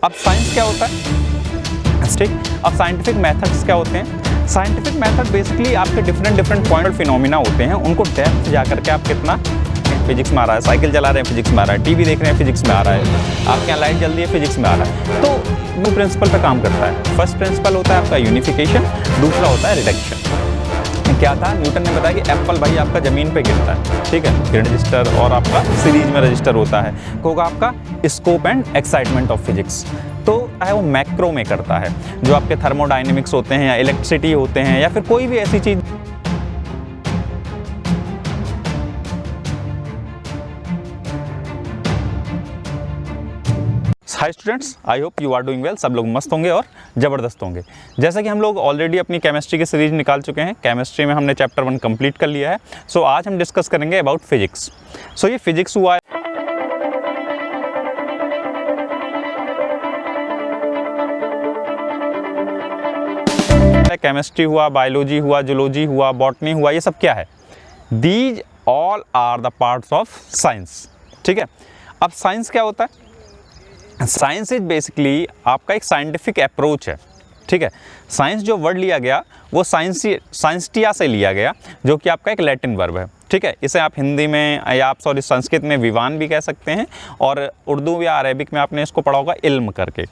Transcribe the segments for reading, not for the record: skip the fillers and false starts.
अब साइंस क्या होता है, ठीक। अब साइंटिफिक मेथड्स क्या होते हैं। साइंटिफिक मेथड बेसिकली आपके डिफरेंट पॉइंट फिनोमिना होते हैं, उनको डेप्थ जा करके आप कितना फिजिक्स में आ रहा है, साइकिल चला रहे हैं फिजिक्स में आ रहा है, टीवी देख रहे हैं फिजिक्स में आ रहा है, आपके यहाँ लाइट जल रही है फिजिक्स में आ रहा है। तो दो प्रिंसिपल पे काम करता है। फर्स्ट प्रिंसिपल होता है आपका यूनिफिकेशन, दूसरा होता है रिडक्शन। क्या था, न्यूटन ने बताया कि एप्पल भाई आपका ज़मीन पे गिरता है, ठीक है, ग्रेड रजिस्टर और आपका सीरीज में रजिस्टर होता है, होगा आपका scope and excitement of physics. तो है वो मैक्रो में करता है, जो आपके थर्मोडाइनमिक्स होते हैं या इलेक्ट्रिसिटी होते हैं या फिर कोई भी ऐसी चीज़। Hi students, I hope you are doing well. सब लोग मस्त होंगे और ज़बरदस्त होंगे। जैसा कि हम लोग ऑलरेडी अपनी केमिस्ट्री की सीरीज निकाल चुके हैं, केमिस्ट्री में हमने चैप्टर 1 कंप्लीट कर लिया है। सो आज हम डिस्कस करेंगे अबाउट फिजिक्स। सो ये फिजिक्स हुआ है, केमिस्ट्री हुआ, बायोलॉजी हुआ, जूलॉजी हुआ, बॉटनी हुआ, ये सब क्या है, these all are the parts of science, ठीक है। अब साइंस क्या होता है, साइंस इज बेसिकली आपका एक साइंटिफिक अप्रोच है, ठीक है। साइंस जो वर्ड लिया गया वो साइंसटिया से लिया गया, जो कि आपका एक लैटिन वर्ब है, ठीक है। इसे आप हिंदी में या आप संस्कृत में विवान भी कह सकते हैं, और उर्दू या अरेबिक में आपने इसको पढ़ा होगा इल्म करके,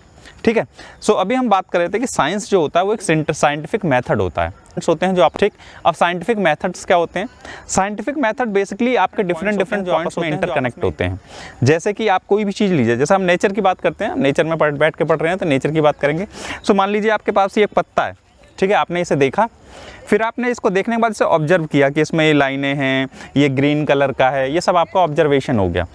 ठीक है। सो अभी हम बात कर रहे थे कि साइंस जो होता है वो एक साइंटिफिक मेथड होता है, होते हैं जो आप, ठीक। अब साइंटिफिक मेथड्स क्या होते हैं, साइंटिफिक मेथड बेसिकली आपके डिफरेंट पॉइंट्स में इंटरकनेक्ट होते हैं। जैसे कि आप कोई भी चीज़ लीजिए, जैसे हम नेचर की बात करते हैं, नेचर में बैठ के पढ़ रहे हैं तो नेचर की बात करेंगे। सो मान लीजिए आपके पास ये एक पत्ता है, ठीक है, आपने इसे देखा, फिर आपने इसको देखने के बाद इसे ऑब्जर्व किया कि इसमें ये लाइनें हैं, ये ग्रीन कलर का है, ये सब आपका ऑब्जर्वेशन हो गया।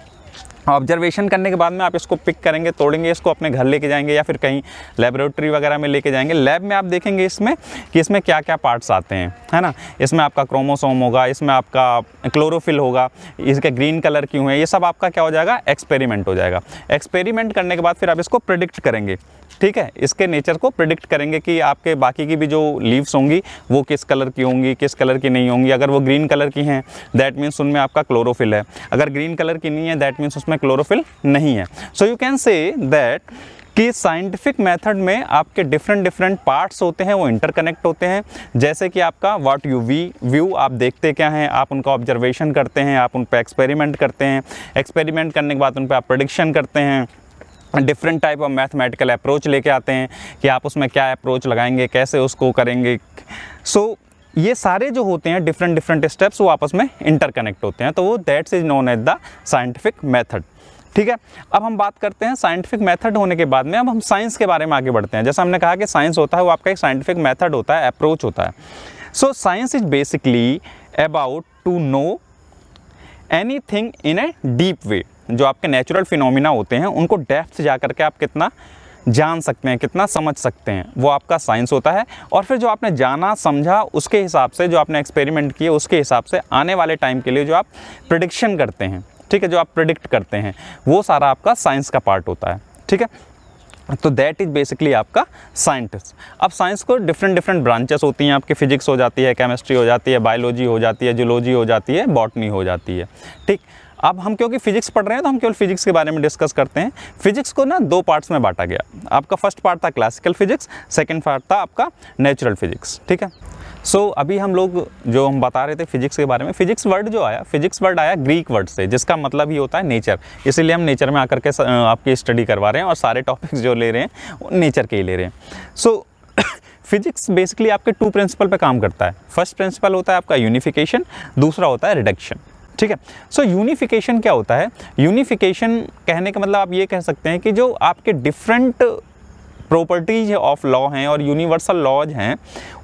ऑब्जर्वेशन करने के बाद में आप इसको पिक करेंगे, तोड़ेंगे, इसको अपने घर लेके जाएंगे या फिर कहीं लेबोरेटरी वगैरह में लेके जाएंगे। लैब में आप देखेंगे इसमें कि इसमें क्या क्या पार्ट्स आते हैं, है ना। इसमें आपका क्रोमोसोम होगा, इसमें आपका क्लोरोफिल होगा, इसके ग्रीन कलर क्यों है, ये सब आपका क्या हो जाएगा, एक्सपेरिमेंट हो जाएगा। एक्सपेरिमेंट करने के बाद फिर आप इसको प्रिडिक्ट करेंगे, ठीक है, इसके नेचर को प्रिडिक्ट करेंगे कि आपके बाकी की भी जो लीव्स होंगी वो किस कलर की होंगी, किस कलर की नहीं होंगी। अगर वो ग्रीन कलर की हैं दैट मीन्स उनमें आपका क्लोरोफिल है, अगर ग्रीन कलर की नहीं है दैट मीन्स उसमें क्लोरोफिल नहीं है। So you can say that कि साइंटिफिक मेथड में आपके डिफरेंट पार्ट्स होते हैं, वो इंटरकनेक्ट होते हैं। जैसे कि आपका व्हाट यू व्यू, आप देखते क्या हैं, आप उनका ऑब्जर्वेशन करते हैं, आप उन पर एक्सपेरिमेंट करते हैं, एक्सपेरिमेंट करने के बाद उन पर आप प्रेडिक्शन करते हैं, different type of mathematical approach लेके आते हैं कि आप उसमें क्या अप्रोच लगाएंगे, कैसे उसको करेंगे। सो ये सारे जो होते हैं डिफरेंट स्टेप्स वो आपस में इंटरकनेक्ट होते हैं, तो वो that's is known as the scientific method, ठीक है। अब हम बात करते हैं साइंटिफिक मेथड होने के बाद में, अब हम साइंस के बारे में आगे बढ़ते हैं। जैसा हमने कहा कि साइंस होता है वो आपका एक साइंटिफिक मेथड होता है, अप्रोच होता है। So science is basically about to know anything in a deep way. जो आपके नेचुरल फिनोमिना होते हैं उनको डेप्थ जा करके आप कितना जान सकते हैं, कितना समझ सकते हैं, वो आपका साइंस होता है। और फिर जो आपने जाना समझा उसके हिसाब से, जो आपने एक्सपेरिमेंट किए उसके हिसाब से आने वाले टाइम के लिए जो आप प्रेडिक्शन करते हैं, ठीक है, जो आप प्रेडिक्ट करते हैं, वो सारा आपका साइंस का पार्ट होता है, ठीक है। तो दैट इज बेसिकली आपका साइंटिस्ट। अब साइंस को डिफरेंट ब्रांचेस होती हैं आपकी, फिजिक्स हो जाती है, केमिस्ट्री हो जाती है, बायोलॉजी हो जाती है, जूलॉजी हो जाती है, बॉटनी हो जाती है, ठीक। अब हम क्योंकि फिजिक्स पढ़ रहे हैं तो हम केवल फिजिक्स के बारे में डिस्कस करते हैं। फिजिक्स को ना दो पार्ट्स में बांटा गया। आपका फर्स्ट पार्ट था क्लासिकल फिजिक्स, सेकंड पार्ट था आपका नेचुरल फिजिक्स, ठीक है। सो अभी हम लोग जो हम बता रहे थे फिजिक्स के बारे में, फिजिक्स वर्ड जो आया, फिजिक्स वर्ड आया ग्रीक वर्ड से, जिसका मतलब ही होता है नेचर। इसीलिए हम नेचर में आकर के आपकी स्टडी करवा रहे हैं और सारे टॉपिक्स जो ले रहे हैं वो नेचर के ही ले रहे हैं। सो फिजिक्स बेसिकली आपके टू प्रिंसिपल पे काम करता है। फर्स्ट प्रिंसिपल होता है आपका यूनिफिकेशन, दूसरा होता है रिडक्शन, ठीक है। सो यूनिफिकेशन क्या होता है, यूनिफिकेशन कहने का मतलब आप ये कह सकते हैं कि जो आपके डिफरेंट प्रॉपर्टीज ऑफ लॉ हैं और यूनिवर्सल लॉज हैं,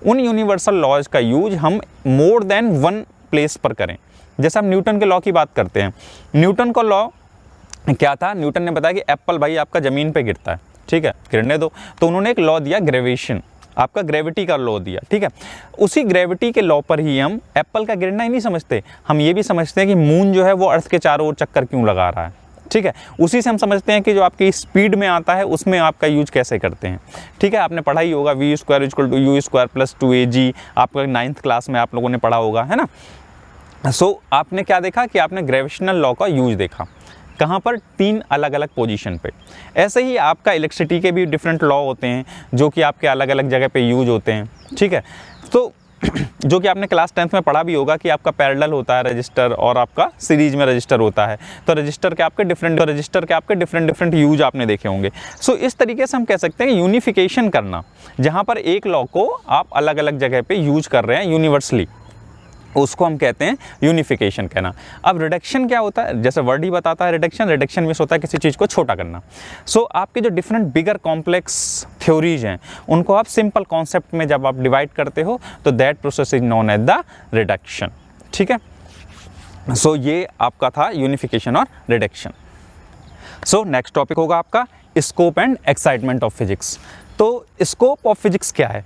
उन यूनिवर्सल लॉज का यूज हम मोर देन वन प्लेस पर करें। जैसे हम न्यूटन के लॉ की बात करते हैं, न्यूटन का लॉ क्या था, न्यूटन ने बताया कि एप्पल भाई आपका ज़मीन पे गिरता है, ठीक है, गिरने दो, तो उन्होंने एक लॉ दिया ग्रेविटेशन, आपका ग्रेविटी का लॉ दिया, ठीक है। उसी ग्रेविटी के लॉ पर ही हम एप्पल का गिरना ही नहीं समझते, हम ये भी समझते हैं कि मून जो है वो अर्थ के चारों ओर चक्कर क्यों लगा रहा है, ठीक है। उसी से हम समझते हैं कि जो आपकी स्पीड में आता है उसमें आपका यूज कैसे करते हैं, ठीक है। आपने पढ़ा ही होगा v² = u² + 2ag, आपका 9th क्लास में आप लोगों ने पढ़ा होगा, है ना। सो आपने क्या देखा कि आपने ग्रेविटेशनल लॉ का यूज देखा, कहाँ पर, 3 अलग अलग पोजीशन पे। ऐसे ही आपका इलेक्ट्रिसिटी के भी डिफरेंट लॉ होते हैं जो कि आपके अलग अलग जगह पे यूज होते हैं, ठीक है। तो जो कि आपने क्लास 10th में पढ़ा भी होगा कि आपका पैरेलल होता है रजिस्टर और आपका सीरीज में रजिस्टर होता है। तो रजिस्टर के आपके डिफरेंट यूज आपने देखे होंगे। सो इस तरीके से हम कह सकते हैं यूनिफिकेशन करना, जहाँ पर एक लॉ को आप अलग अलग जगह पे यूज कर रहे हैं यूनिवर्सली, उसको हम कहते हैं यूनिफिकेशन कहना। अब रिडक्शन क्या होता है, जैसे वर्ड ही बताता है रिडक्शन मीन्स होता है किसी चीज़ को छोटा करना। सो आपके जो डिफरेंट बिगर कॉम्प्लेक्स थ्योरीज हैं उनको आप सिंपल कॉन्सेप्ट में जब आप डिवाइड करते हो तो that process is known as the reduction, ठीक है। सो ये आपका था यूनिफिकेशन और रिडक्शन। सो नेक्स्ट टॉपिक होगा आपका scope and excitement of physics. तो स्कोप ऑफ फिजिक्स क्या है,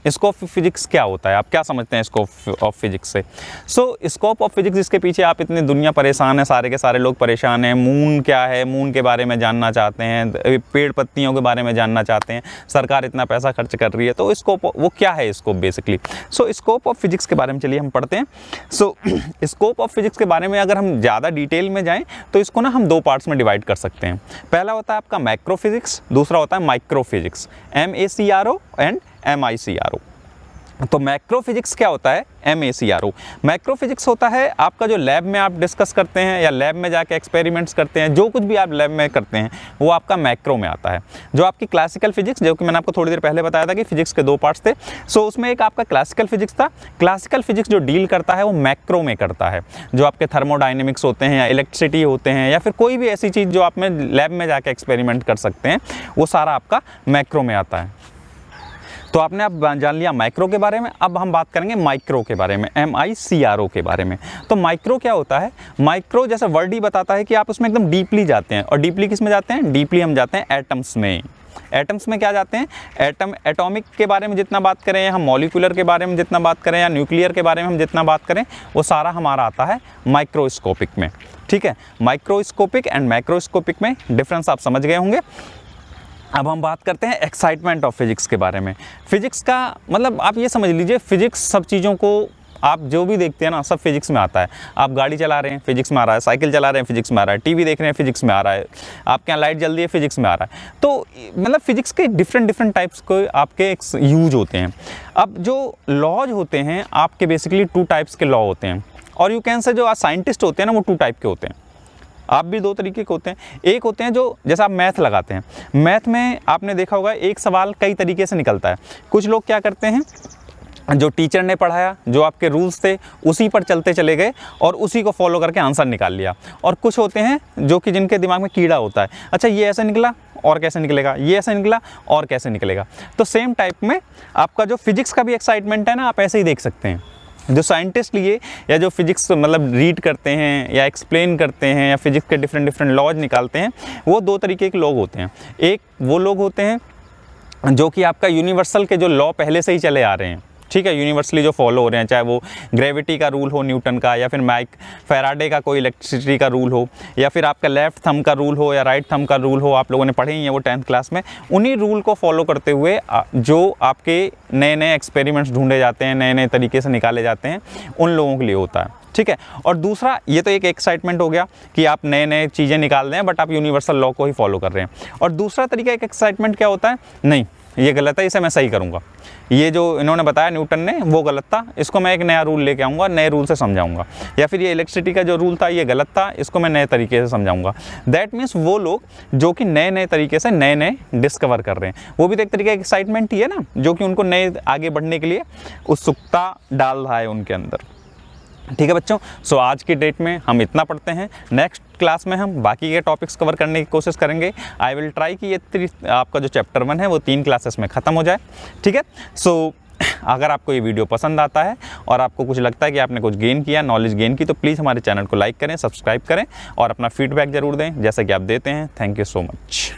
स्कोप ऑफ फिजिक्स क्या होता है, आप क्या समझते हैं स्कोप ऑफ फिजिक्स से। सो स्कोप ऑफ फिजिक्स, इसके पीछे आप इतनी दुनिया परेशान है, सारे के सारे लोग परेशान हैं। मून क्या है, मून के बारे में जानना चाहते हैं, पेड़ पत्तियों के बारे में जानना चाहते हैं, सरकार इतना पैसा खर्च कर रही है। तो स्कोप वो क्या है scope basically. So scope of physics के बारे में चलिए हम पढ़ते हैं। सो स्कोप ऑफ फिजिक्स के बारे में अगर हम ज़्यादा डिटेल में जाएँ तो इसको ना हम 2 पार्ट्स में डिवाइड कर सकते हैं। पहला होता है आपका मैक्रो फिजिक्स, दूसरा होता है micro physics, MACRO and MICRO। तो मैक्रो फिजिक्स क्या होता है, MACRO। मैक्रो फिजिक्स होता है आपका जो लैब में आप डिस्कस करते हैं या लैब में जाके एक्सपेरिमेंट्स करते हैं, जो कुछ भी आप लैब में करते हैं वो आपका मैक्रो में आता है। जो आपकी क्लासिकल फिजिक्स, जो कि मैंने आपको थोड़ी देर पहले बताया था कि फिजिक्स के 2 पार्ट्स थे। सो उसमें एक आपका क्लासिकल फिजिक्स था। क्लासिकल फिजिक्स जो डील करता है वो मैक्रो में करता है। जो आपके थर्मोडाइनमिक्स होते हैं या इलेक्ट्रिसिटी होते हैं या फिर कोई भी ऐसी चीज़ जो आप में लैब में जाके एक्सपेरिमेंट कर सकते हैं, वो सारा आपका मैक्रो में आता है। तो आपने अब जान लिया माइक्रो के बारे में। अब हम बात करेंगे माइक्रो के बारे में, MICRO के बारे में। तो माइक्रो क्या होता है, माइक्रो जैसे वर्ड ही बताता है कि आप उसमें एकदम डीपली जाते हैं। और डीपली किस में जाते हैं, डीपली हम जाते हैं एटम्स में। एटम्स में क्या जाते हैं, एटॉमिक के बारे में जितना बात करें, या हम मॉलिक्यूलर के बारे में जितना बात करें, या न्यूक्लियर के बारे में हम जितना बात करें, वो सारा हमारा आता है माइक्रोस्कोपिक में, ठीक है। माइक्रोस्कोपिक एंड मैक्रोस्कोपिक में डिफरेंस आप समझ गए होंगे। अब हम बात करते हैं एक्साइटमेंट ऑफ फिजिक्स के बारे में। फिजिक्स का मतलब आप ये समझ लीजिए, फिजिक्स सब चीज़ों को आप जो भी देखते हैं ना, सब फिजिक्स में आता है। आप गाड़ी चला रहे हैं, फिजिक्स में आ रहा है। साइकिल चला रहे हैं, फिजिक्स में आ रहा है। टीवी देख रहे हैं, फिजिक्स में आ रहा है। आपके यहाँ लाइट जल रही है, फिजिक्स में आ रहा है। तो मतलब फिजिक्स के डिफरेंट टाइप्स को आपके यूज होते हैं। अब जो लॉज होते हैं आपके बेसिकली 2 टाइप्स के लॉ होते हैं। और यू कैन से जो साइंटिस्ट होते हैं ना, वो 2 टाइप के होते हैं। आप भी 2 तरीके के होते हैं। एक होते हैं जो जैसे आप मैथ लगाते हैं, मैथ में आपने देखा होगा एक सवाल कई तरीके से निकलता है। कुछ लोग क्या करते हैं, जो टीचर ने पढ़ाया, जो आपके रूल्स थे, उसी पर चलते चले गए और उसी को फॉलो करके आंसर निकाल लिया। और कुछ होते हैं जो कि जिनके दिमाग में कीड़ा होता है, अच्छा ये ऐसे निकला और कैसे निकलेगा, ये ऐसे निकला और कैसे निकलेगा। तो सेम टाइप में आपका जो फिजिक्स का भी एक्साइटमेंट है ना, आप ऐसे ही देख सकते हैं। जो साइंटिस्ट लिए या जो फिजिक्स मतलब रीड करते हैं या एक्सप्लेन करते हैं या फिजिक्स के डिफरेंट लॉज निकालते हैं, वो 2 तरीके के लोग होते हैं। एक वो लोग होते हैं जो कि आपका यूनिवर्सल के जो लॉ पहले से ही चले आ रहे हैं, ठीक है, यूनिवर्सली जो फॉलो हो रहे हैं, चाहे वो ग्रेविटी का रूल हो न्यूटन का, या फिर फैराडे का कोई इलेक्ट्रिसिटी का रूल हो, या फिर आपका लेफ्ट थंब का रूल हो या राइट थंब का रूल हो, आप लोगों ने पढ़े ही हैं वो 10th क्लास में। उन्हीं रूल को फॉलो करते हुए जो आपके नए एक्सपेरिमेंट्स ढूंढे जाते हैं, नए तरीके से निकाले जाते हैं, उन लोगों के लिए होता है, ठीक है। और दूसरा, ये तो एक एक्साइटमेंट हो गया कि आप नए चीज़ें निकाल रहे हैं बट आप यूनिवर्सल लॉ को ही फॉलो कर रहे हैं। और दूसरा तरीका एक एक्साइटमेंट क्या होता है, नहीं ये गलत है, इसे मैं सही करूँगा, ये जो इन्होंने बताया न्यूटन ने वो गलत था, इसको मैं एक नया रूल लेके आऊँगा, नए रूल से समझाऊंगा। या फिर ये इलेक्ट्रिसिटी का जो रूल था ये गलत था, इसको मैं नए तरीके से समझाऊंगा। दैट मीन्स वो लोग जो कि नए तरीके से नए डिस्कवर कर रहे हैं, वो भी तो एक तरीके का एक्साइटमेंट ही है ना, जो कि उनको नए आगे बढ़ने के लिए उत्सुकता डाल रहा है उनके अंदर, ठीक है बच्चों। सो आज की डेट में हम इतना पढ़ते हैं। नेक्स्ट क्लास में हम बाकी के टॉपिक्स कवर करने की कोशिश करेंगे। आई विल ट्राई कि ये आपका जो चैप्टर 1 है वो 3 क्लासेस में ख़त्म हो जाए, ठीक है। सो अगर आपको ये वीडियो पसंद आता है और आपको कुछ लगता है कि आपने कुछ गेन किया, नॉलेज गेन की, तो प्लीज़ हमारे चैनल को लाइक करें, सब्सक्राइब करें और अपना फीडबैक ज़रूर दें जैसा कि आप देते हैं। Thank you so much.